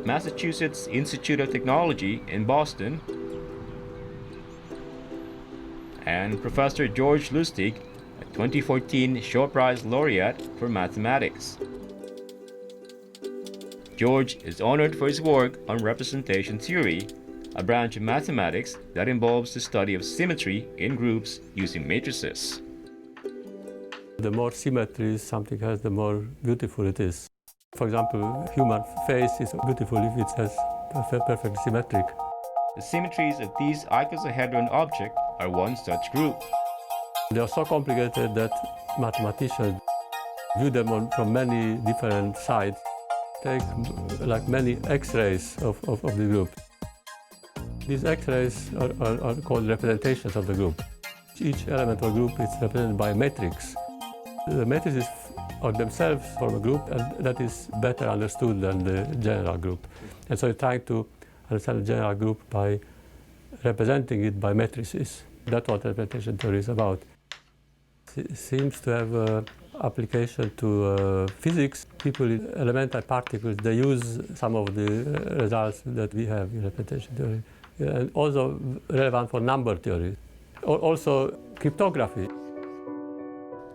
at Massachusetts Institute of Technology in Boston, and Professor George Lustig, a 2014 Shaw Prize laureate for mathematics. George is honored for his work on representation theory, a branch of mathematics that involves the study of symmetry in groups using matrices. The more symmetry something has, the more beautiful it is. For example, human face is beautiful if it has perfectly symmetric. The symmetries of these icosahedron objects are one such group. They are so complicated that mathematicians view them from many different sides. Take like many X-rays of the group. These X-rays are called representations of the group. Each element of a group is represented by a matrix. The matrices are themselves form a group, and that is better understood than the general group. And so you're trying to understand the general group by representing it by matrices. That's what representation theory is about. It seems to have application to physics. People in elementary particles, they use some of the results that we have in representation theory. And also relevant for number theory. Also cryptography.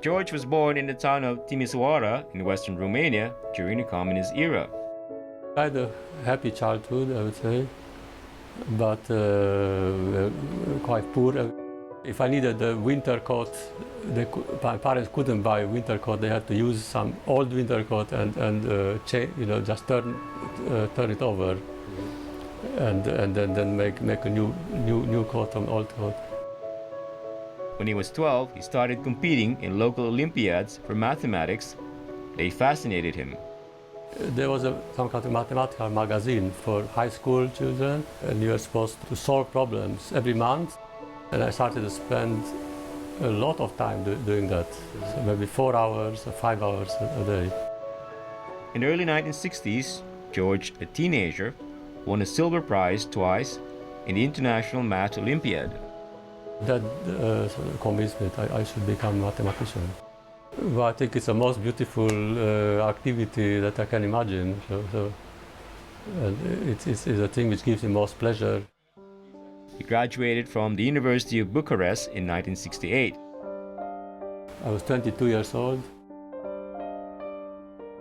George was born in the town of Timisoara in western Romania during the communist era. I had a happy childhood, I would say, but quite poor. If I needed a winter coat, my parents couldn't buy a winter coat. They had to use some old winter coat and just turn it over, and then make a new coat from old coat. When he was 12, he started competing in local Olympiads for mathematics. They fascinated him. There was some kind of mathematical magazine for high school children, and you were supposed to solve problems every month. And I started to spend a lot of time doing that, so maybe 4 hours or 5 hours a day. In the early 1960s, George, a teenager, won a silver prize twice in the International Math Olympiad. That sort of convinced me that I should become a mathematician. Well, I think it's the most beautiful activity that I can imagine. It's a thing which gives me most pleasure. He graduated from the University of Bucharest in 1968. I was 22 years old.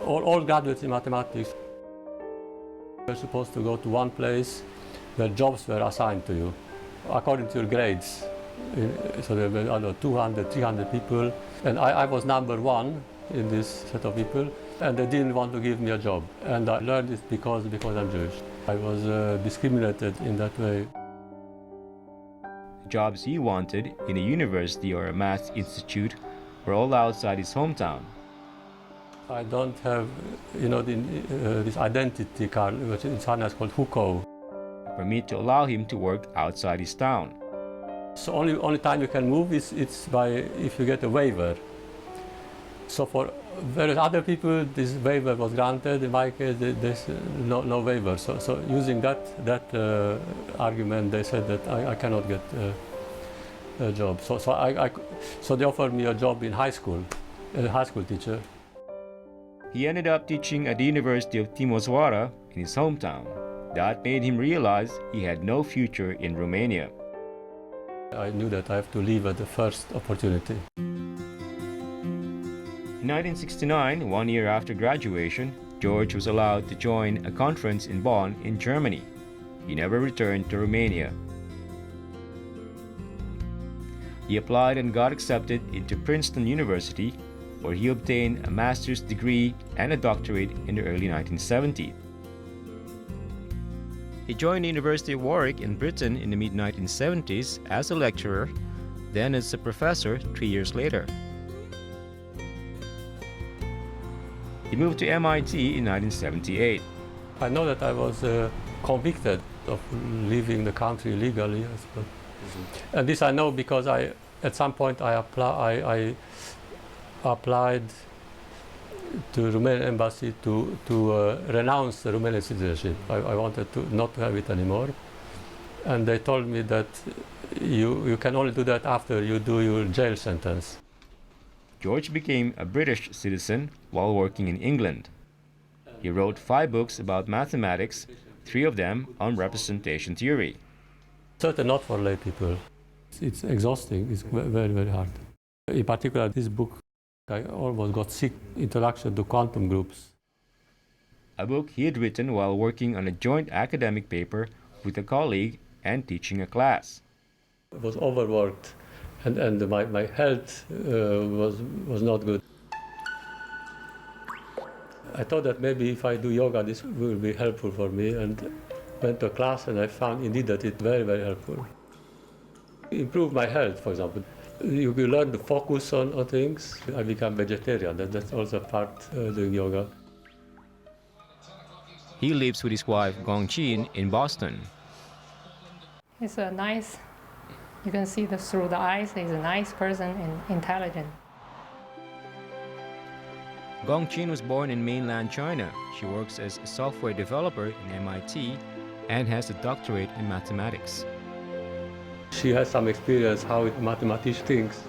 All graduates in mathematics were supposed to go to one place where jobs were assigned to you, according to your grades. So there were 200, 300 people, and I was number one in this set of people, and they didn't want to give me a job. And I learned it because I'm Jewish. I was discriminated in that way. The jobs he wanted in a university or a math institute were all outside his hometown. I don't have, this identity card, which in China is called hukou. A permit to allow him to work outside his town. So only time you can move is if you get a waiver. So for various other people, this waiver was granted. In my case, there's no waiver. So using that argument, they said that I cannot get a job. So they offered me a job in high school, as a high school teacher. He ended up teaching at the University of Timisoara in his hometown. That made him realize he had no future in Romania. I knew that I have to leave at the first opportunity. In 1969, 1 year after graduation, George was allowed to join a conference in Bonn in Germany. He never returned to Romania. He applied and got accepted into Princeton University, where he obtained a master's degree and a doctorate in the early 1970s. He joined the University of Warwick in Britain in the mid-1970s as a lecturer, then as a professor 3 years later. He moved to MIT in 1978. I know that I was convicted of leaving the country illegally, I suppose. And this I know because at some point I applied to Romanian embassy to renounce the Romanian citizenship. I wanted not to have it anymore. And they told me that you can only do that after you do your jail sentence. George became a British citizen while working in England. He wrote 5 books about mathematics, 3 of them on representation theory. Certainly not for lay people. It's exhausting, it's very, very hard. In particular, this book, I almost got sick, Introduction to Quantum Groups. A book he had written while working on a joint academic paper with a colleague and teaching a class. I was overworked and my health was not good. I thought that maybe if I do yoga, this will be helpful for me, and went to a class and I found indeed that it's very, very helpful. Improved my health, for example. You learn to focus on things. I become vegetarian, that's also part doing yoga. He lives with his wife Gongqin in Boston. He's a nice, you can see through the eyes, he's a nice person and intelligent. Gongqin was born in mainland China. She works as a software developer in MIT and has a doctorate in mathematics. She has some experience how a mathematician thinks.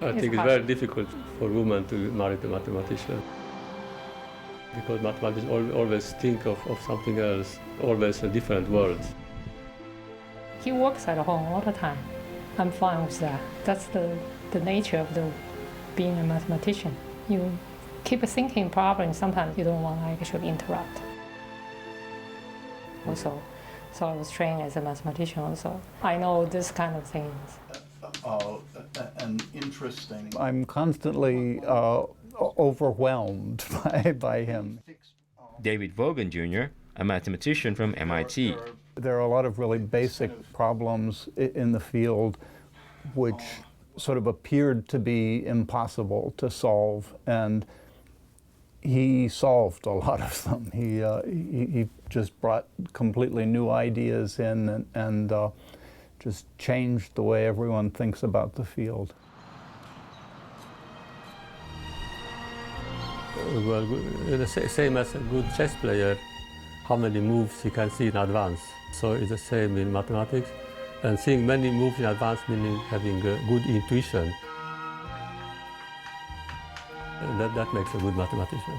I think it's very difficult for women to marry a mathematician, because mathematicians always think of something else, always a different world. He works at home all the time. I'm fine with that. That's the nature of being a mathematician. You keep thinking problems, sometimes you don't want to actually interrupt. Also, so I was trained as a mathematician also. I know this kind of things. And interesting. I'm constantly overwhelmed by him. David Vaughan Jr., a mathematician from MIT. There are a lot of really basic problems in the field which sort of appeared to be impossible to solve, and he solved a lot of them. He just brought completely new ideas in and just changed the way everyone thinks about the field. Well, the same as a good chess player, how many moves he can see in advance. So it's the same in mathematics. And seeing many moves in advance meaning having a good intuition. And that makes a good mathematician.